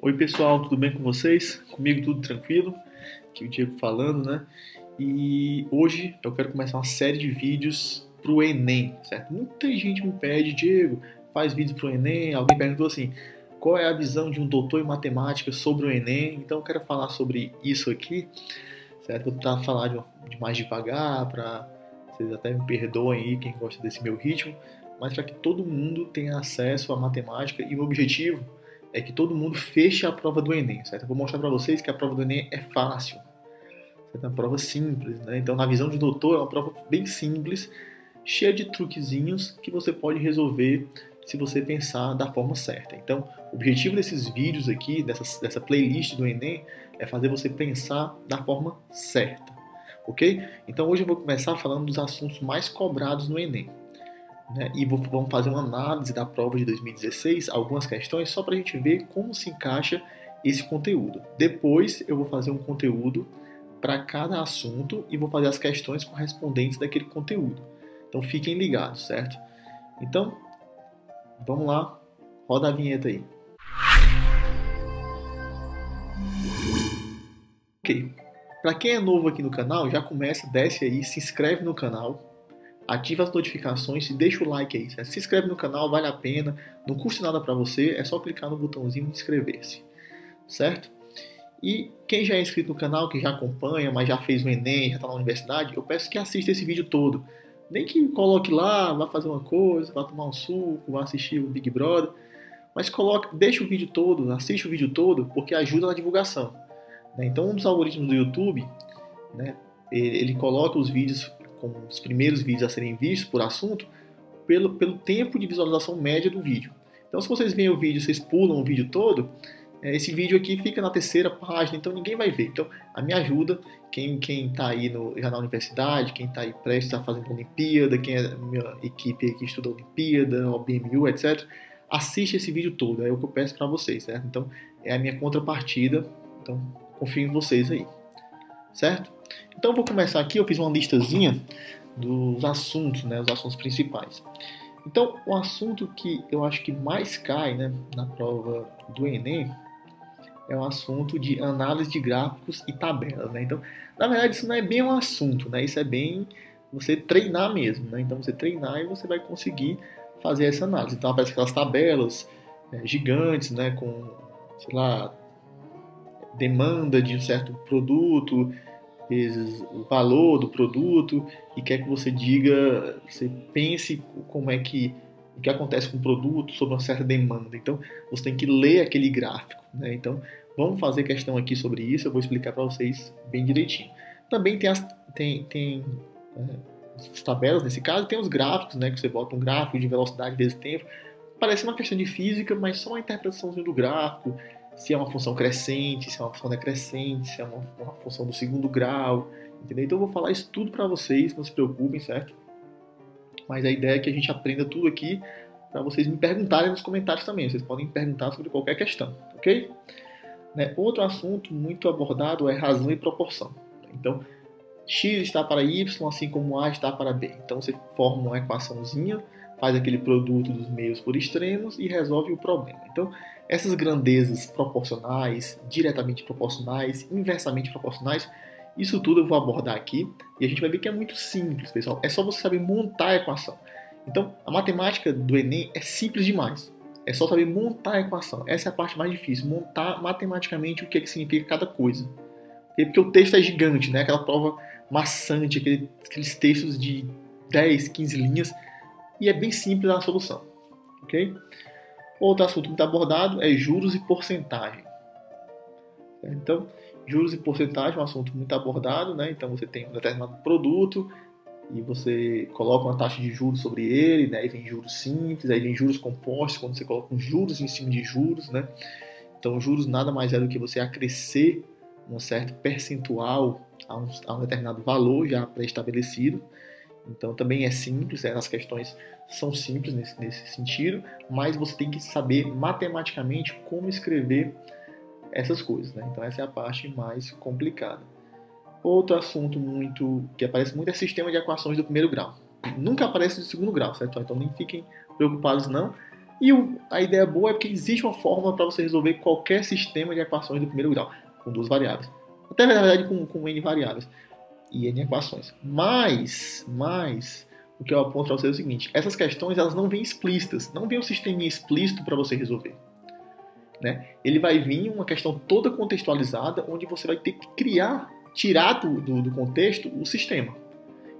Oi pessoal, tudo bem com vocês? Comigo tudo tranquilo? Aqui é o Diego falando, né? E hoje eu quero começar uma série de vídeos pro Enem, certo? Muita gente me pede, Diego, faz vídeos pro Enem. Alguém perguntou assim, qual é a visão de um doutor em matemática sobre o Enem? Então eu quero falar sobre isso aqui, certo? Vou tentar falar de mais devagar, para vocês até me perdoem aí quem gosta desse meu ritmo, mas para que todo mundo tenha acesso à matemática e o objetivo é que todo mundo feche a prova do Enem, certo? Eu vou mostrar para vocês que a prova do Enem é fácil, certo? É uma prova simples, né? Então, na visão de doutor, é uma prova bem simples, cheia de truquezinhos que você pode resolver se você pensar da forma certa. Então, o objetivo desses vídeos aqui, dessa playlist do Enem, é fazer você pensar da forma certa, ok? Então, hoje eu vou começar falando dos assuntos mais cobrados no Enem, né? E vamos fazer uma análise da prova de 2016, algumas questões, só para a gente ver como se encaixa esse conteúdo. Depois eu vou fazer um conteúdo para cada assunto e vou fazer as questões correspondentes daquele conteúdo. Então fiquem ligados, certo? Então, vamos lá, roda a vinheta aí. Ok, para quem é novo aqui no canal, já começa, desce aí, se inscreve no canal, ativa as notificações e deixa o like aí. Se inscreve no canal, vale a pena, não custa nada para você, é só clicar no botãozinho de inscrever-se, certo? E quem já é inscrito no canal, que já acompanha, mas já fez o Enem, já está na universidade, eu peço que assista esse vídeo todo. Nem que coloque lá, vá fazer uma coisa, vá tomar um suco, vá assistir o Big Brother, mas deixa o vídeo todo, assiste o vídeo todo, porque ajuda na divulgação, né? Então um dos algoritmos do YouTube, né, ele coloca os vídeos como os primeiros vídeos a serem vistos por assunto, pelo tempo de visualização média do vídeo. Então, se vocês veem o vídeo, vocês pulam o vídeo todo, esse vídeo aqui fica na terceira página, então ninguém vai ver. Então, a minha ajuda, quem está aí já na universidade, quem está aí prestes a fazer Olimpíada, quem é minha equipe que estuda Olimpíada, OBMU, etc., assiste esse vídeo todo, é o que eu peço para vocês, certo? Então, é a minha contrapartida, então confio em vocês aí, certo? Então eu vou começar aqui, eu fiz uma listazinha dos assuntos, né, os assuntos principais. Então, o assunto que eu acho que mais cai, né, na prova do Enem é o assunto de análise de gráficos e tabelas, né? Então, na verdade, isso não é bem um assunto, né? Isso é bem você treinar mesmo, né? Então, você treinar e você vai conseguir fazer essa análise. Então, aparece aquelas tabelas gigantes, né, com, sei lá, demanda de um certo produto, vezes o valor do produto, e quer que você diga, você pense como é que o que acontece com o produto sob uma certa demanda. Então, você tem que ler aquele gráfico, né? Então, vamos fazer questão aqui sobre isso, eu vou explicar para vocês bem direitinho. Também tem as tabelas, nesse caso, tem os gráficos, né? Que você bota um gráfico de velocidade vezes tempo. Parece uma questão de física, mas só uma interpretaçãozinha do gráfico, se é uma função crescente, se é uma função decrescente, se é uma função do segundo grau, entendeu? Então eu vou falar isso tudo para vocês, não se preocupem, certo? Mas a ideia é que a gente aprenda tudo aqui para vocês me perguntarem nos comentários também. Vocês podem me perguntar sobre qualquer questão, ok? Né? Outro assunto muito abordado é razão e proporção. Então, x está para y, assim como a está para b. Então você forma uma equaçãozinha, faz aquele produto dos meios por extremos e resolve o problema. Então, essas grandezas proporcionais, diretamente proporcionais, inversamente proporcionais, isso tudo eu vou abordar aqui e a gente vai ver que é muito simples, pessoal. É só você saber montar a equação. Então, a matemática do Enem é simples demais. É só saber montar a equação. Essa é a parte mais difícil, montar matematicamente o que significa cada coisa. Porque o texto é gigante, né? Aquela prova maçante, aqueles textos de 10, 15 linhas, e é bem simples a solução, ok? Outro assunto muito abordado é juros e porcentagem. Então, juros e porcentagem é um assunto muito abordado, né? Então, você tem um determinado produto e você coloca uma taxa de juros sobre ele, né? Aí vem juros simples, aí vem juros compostos, quando você coloca uns juros em cima de juros, né? Então, juros nada mais é do que você acrescer um certo percentual a um determinado valor já pré-estabelecido. Então também é simples, as questões são simples nesse sentido, mas você tem que saber matematicamente como escrever essas coisas, né? Então essa é a parte mais complicada. Outro assunto que aparece muito é sistema de equações do primeiro grau. Nunca aparece do segundo grau, certo? Então nem fiquem preocupados não. E a ideia boa é porque existe uma fórmula para você resolver qualquer sistema de equações do primeiro grau, com duas variáveis. Até, na verdade, com n variáveis e n equações. Mas o que eu aponto para você é o seguinte, essas questões elas não vêm explícitas, não vem um sistema explícito para você resolver. Né? Ele vai vir uma questão toda contextualizada, onde você vai ter que tirar do contexto o sistema.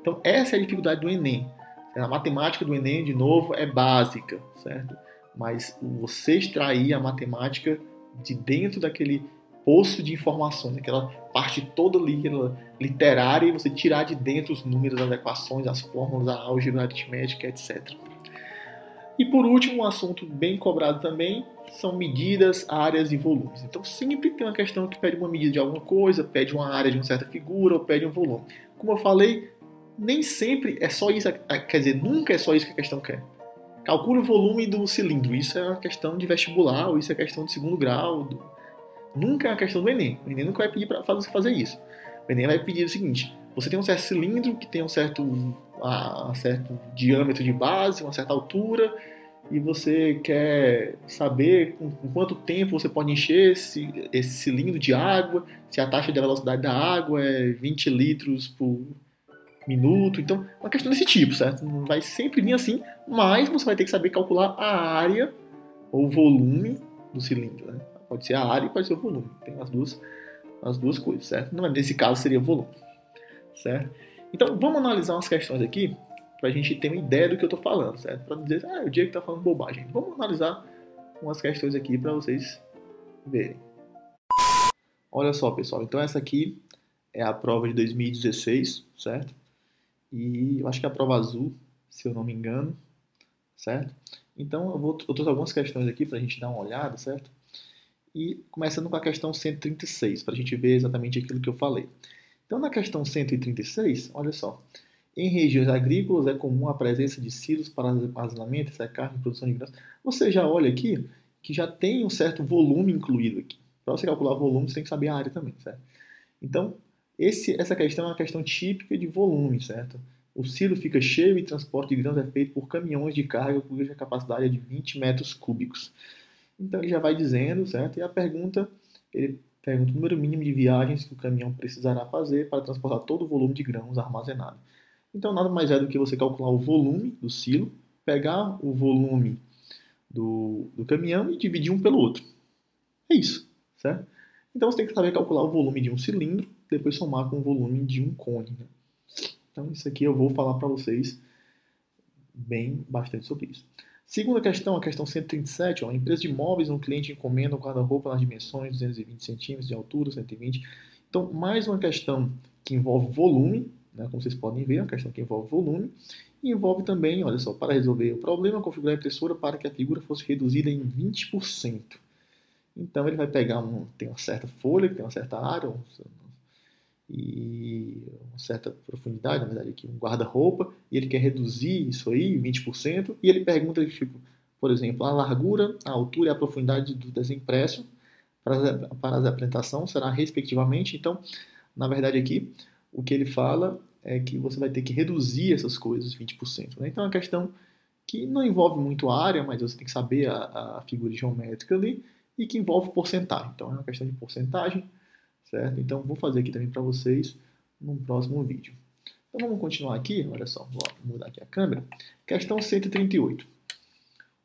Então, essa é a dificuldade do Enem. A matemática do Enem, de novo, é básica, certo? Mas você extrair a matemática de dentro daquele poço de informações, aquela parte toda literária, e você tirar de dentro os números, as equações, as fórmulas, a álgebra, a aritmética, etc. E por último, um assunto bem cobrado também são medidas, áreas e volumes. Então sempre tem uma questão que pede uma medida de alguma coisa, pede uma área de uma certa figura ou pede um volume. Como eu falei, nem sempre é só isso, quer dizer, nunca é só isso que a questão quer. Calcule o volume do cilindro, isso é uma questão de vestibular, ou isso é questão de segundo grau. Nunca é uma questão do Enem. O Enem nunca vai pedir para fazer isso. O Enem vai pedir o seguinte, você tem um certo cilindro que tem um certo diâmetro de base, uma certa altura, e você quer saber com quanto tempo você pode encher esse cilindro de água, se a taxa de velocidade da água é 20 litros por minuto. Então, é uma questão desse tipo, certo? Não vai sempre vir assim, mas você vai ter que saber calcular a área ou o volume do cilindro, né? Pode ser a área e pode ser o volume. Tem as duas coisas, certo? Não, nesse caso seria volume, certo? Então, vamos analisar umas questões aqui para a gente ter uma ideia do que eu estou falando, certo? Para não dizer, o Diego está falando bobagem. Vamos analisar umas questões aqui para vocês verem. Olha só, pessoal. Então, essa aqui é a prova de 2016, certo? E eu acho que é a prova azul, se eu não me engano, certo? Então, eu trouxe algumas questões aqui para a gente dar uma olhada, certo? E começando com a questão 136, para a gente ver exatamente aquilo que eu falei. Então, na questão 136, olha só. Em regiões agrícolas é comum a presença de silos para armazenamento, secagem e produção de grãos. Você já olha aqui que já tem um certo volume incluído aqui. Para você calcular o volume, você tem que saber a área também, certo? Então, essa questão é uma questão típica de volume, certo? O silo fica cheio e o transporte de grãos é feito por caminhões de carga cuja capacidade é de 20 metros cúbicos. Então, ele já vai dizendo, certo? E a pergunta, ele pergunta o número mínimo de viagens que o caminhão precisará fazer para transportar todo o volume de grãos armazenado. Então, nada mais é do que você calcular o volume do silo, pegar o volume do caminhão e dividir um pelo outro. É isso, certo? Então, você tem que saber calcular o volume de um cilindro, depois somar com o volume de um cone. Né? Então, isso aqui eu vou falar para vocês bastante sobre isso. Segunda questão, a questão 137. Ó, empresa de móveis, um cliente encomenda um guarda-roupa nas dimensões 220 centímetros de altura, 120. Então, mais uma questão que envolve volume, né, como vocês podem ver, é uma questão que envolve volume, e envolve também, olha só, para resolver o problema, configurar a impressora para que a figura fosse reduzida em 20%. Então, ele vai pegar tem uma certa folha, que tem uma certa área, e uma certa profundidade, na verdade, aqui um guarda-roupa, e ele quer reduzir isso aí, 20%, e ele pergunta, tipo, por exemplo, a largura, a altura e a profundidade do desenho impresso para a apresentação será respectivamente. Então, na verdade, aqui, o que ele fala é que você vai ter que reduzir essas coisas 20%. Né? Então, é uma questão que não envolve muito a área, mas você tem que saber a figura geométrica ali, e que envolve porcentagem. Então, é uma questão de porcentagem, certo? Então, vou fazer aqui também para vocês num próximo vídeo. Então, vamos continuar aqui. Olha só, vou mudar aqui a câmera. Questão 138.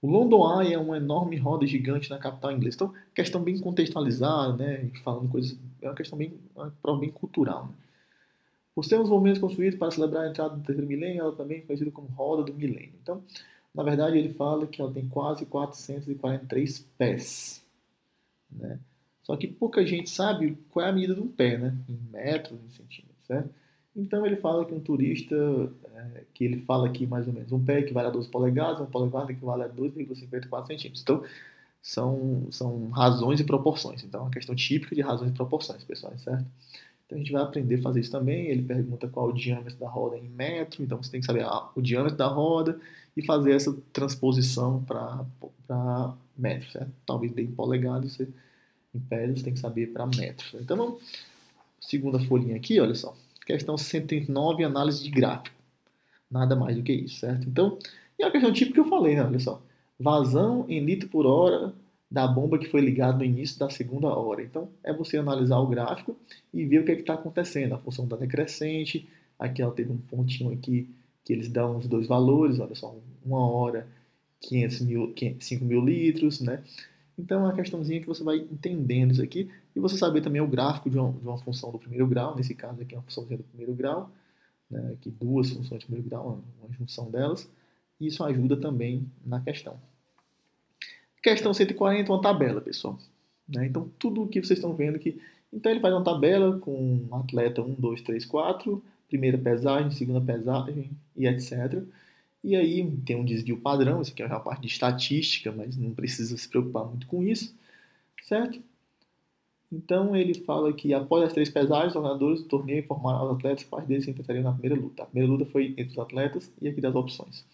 O London Eye é uma enorme roda gigante na capital inglesa. Então, questão bem contextualizada, né? Falando coisas... É uma questão uma prova bem cultural, né? Por ser um dos monumentos construídos para celebrar a entrada do terceiro milênio, ela também é conhecida como Roda do Milênio. Então, na verdade, ele fala que ela tem quase 443 pés, né? Só que pouca gente sabe qual é a medida de um pé, né? Em metros, em centímetros, certo? Então ele fala que um turista, que ele fala aqui mais ou menos, um pé equivale a 12 polegadas, um polegada equivale a 2,54 centímetros. Então, são razões e proporções. Então, é uma questão típica de razões e proporções, pessoal, certo? Então, a gente vai aprender a fazer isso também. Ele pergunta qual o diâmetro da roda em metro. Então, você tem que saber o diâmetro da roda e fazer essa transposição para metro, certo? Talvez dê em polegadas, em pés, você tem que saber para metros. Então, vamos... Segunda folhinha aqui, olha só. Questão 139, análise de gráfico. Nada mais do que isso, certo? Então, é uma questão típica que eu falei, né? Olha só. vazão em litro por hora da bomba que foi ligada no início da segunda hora. Então, é você analisar o gráfico e ver o que está acontecendo. A função está decrescente, aqui ela teve um pontinho aqui que eles dão os dois valores, olha só, 1 hora, 5 mil litros, né? Então, é uma questãozinha que você vai entendendo isso aqui e você saber também o gráfico de uma função do primeiro grau, nesse caso aqui é uma funçãozinha do primeiro grau, né? Aqui duas funções de primeiro grau, uma junção delas, e isso ajuda também na questão. Questão 140, uma tabela, pessoal. Né? Então, tudo o que vocês estão vendo aqui. Então, ele faz uma tabela com atleta 1, 2, 3, 4, primeira pesagem, segunda pesagem e etc. E aí tem um desvio padrão, isso aqui é uma parte de estatística, mas não precisa se preocupar muito com isso, certo? Então, ele fala que após as 3 pesagens, os organizadores do torneio informaram aos atletas que parte deles se enfrentariam na primeira luta. A primeira luta foi entre os atletas e aqui das opções.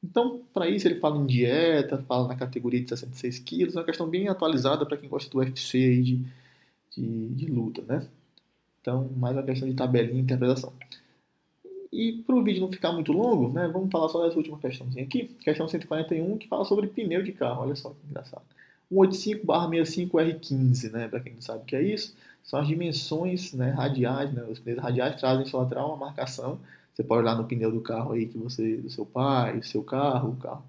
Então, para isso, ele fala em dieta, fala na categoria de 66 quilos, é uma questão bem atualizada para quem gosta do UFC e de luta, né? Então, mais uma questão de tabelinha e interpretação. E para o vídeo não ficar muito longo, né, vamos falar só dessa última questãozinha aqui, questão 141, que fala sobre pneu de carro, olha só que engraçado. 185/65R15, né, para quem não sabe o que é isso, são as dimensões, né, radiais, né, os pneus radiais trazem em sua lateral uma marcação. Você pode olhar no pneu do carro aí que você, do seu pai, do seu carro, o carro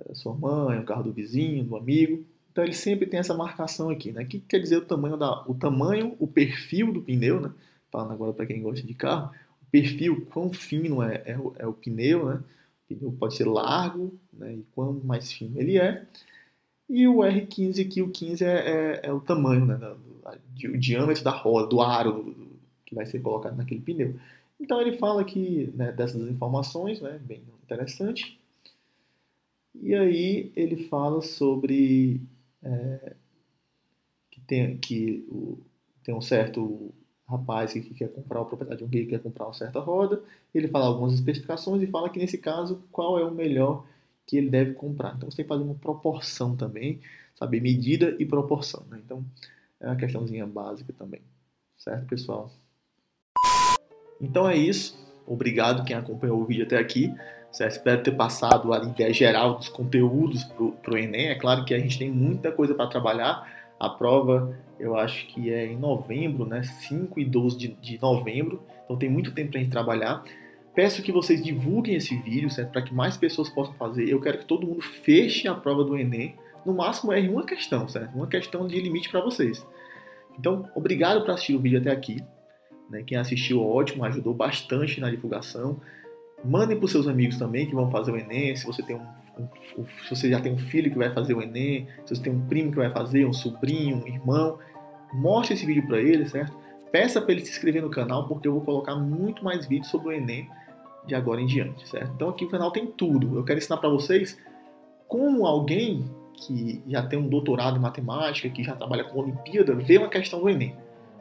da sua mãe, o carro do vizinho, do amigo. Então ele sempre tem essa marcação aqui, né? O que quer dizer o tamanho, o perfil do pneu, né? Falando agora para quem gosta de carro, o perfil, quão fino é o pneu, né? O pneu pode ser largo, né? E quanto mais fino ele é. E o R15 aqui, o 15 é o tamanho, né? O diâmetro da roda, do aro que vai ser colocado naquele pneu. Então ele fala aqui, né, dessas informações, né, bem interessante. E aí ele fala sobre tem um certo rapaz que quer comprar a propriedade de um rei que quer comprar uma certa roda. Ele fala algumas especificações e fala que nesse caso qual é o melhor que ele deve comprar. Então você tem que fazer uma proporção também, saber medida e proporção, né? Então é uma questãozinha básica também, certo, pessoal? Então é isso. Obrigado quem acompanhou o vídeo até aqui. Certo? Espero ter passado a ideia geral dos conteúdos para o Enem. É claro que a gente tem muita coisa para trabalhar. A prova eu acho que é em novembro, né? 5 e 12 de novembro. Então tem muito tempo para a gente trabalhar. Peço que vocês divulguem esse vídeo, certo? Para que mais pessoas possam fazer. Eu quero que todo mundo feche a prova do Enem. No máximo é em uma questão, certo? Uma questão de limite para vocês. Então, obrigado por assistir o vídeo até aqui. Quem assistiu, ótimo, ajudou bastante na divulgação. Mandem para os seus amigos também que vão fazer o Enem. Se você tem se você já tem um filho que vai fazer o Enem, se você tem um primo que vai fazer, um sobrinho, um irmão, mostre esse vídeo para ele, certo? Peça para ele se inscrever no canal, porque eu vou colocar muito mais vídeos sobre o Enem de agora em diante, certo? Então aqui o canal tem tudo. Eu quero ensinar para vocês como alguém que já tem um doutorado em matemática, que já trabalha com Olimpíada, vê uma questão do Enem.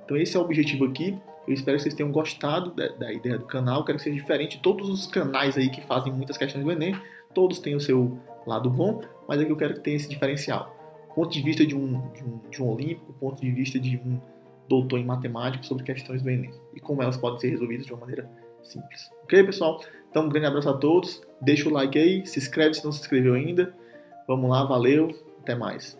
Então esse é o objetivo aqui. Eu espero que vocês tenham gostado da ideia do canal. Quero que seja diferente de todos os canais aí que fazem muitas questões do Enem. Todos têm o seu lado bom, mas aqui eu quero que tenha esse diferencial. Ponto de vista de um olímpico, ponto de vista de um doutor em matemática sobre questões do Enem. E como elas podem ser resolvidas de uma maneira simples. Ok, pessoal? Então, um grande abraço a todos. Deixa o like aí, se inscreve se não se inscreveu ainda. Vamos lá, valeu, até mais.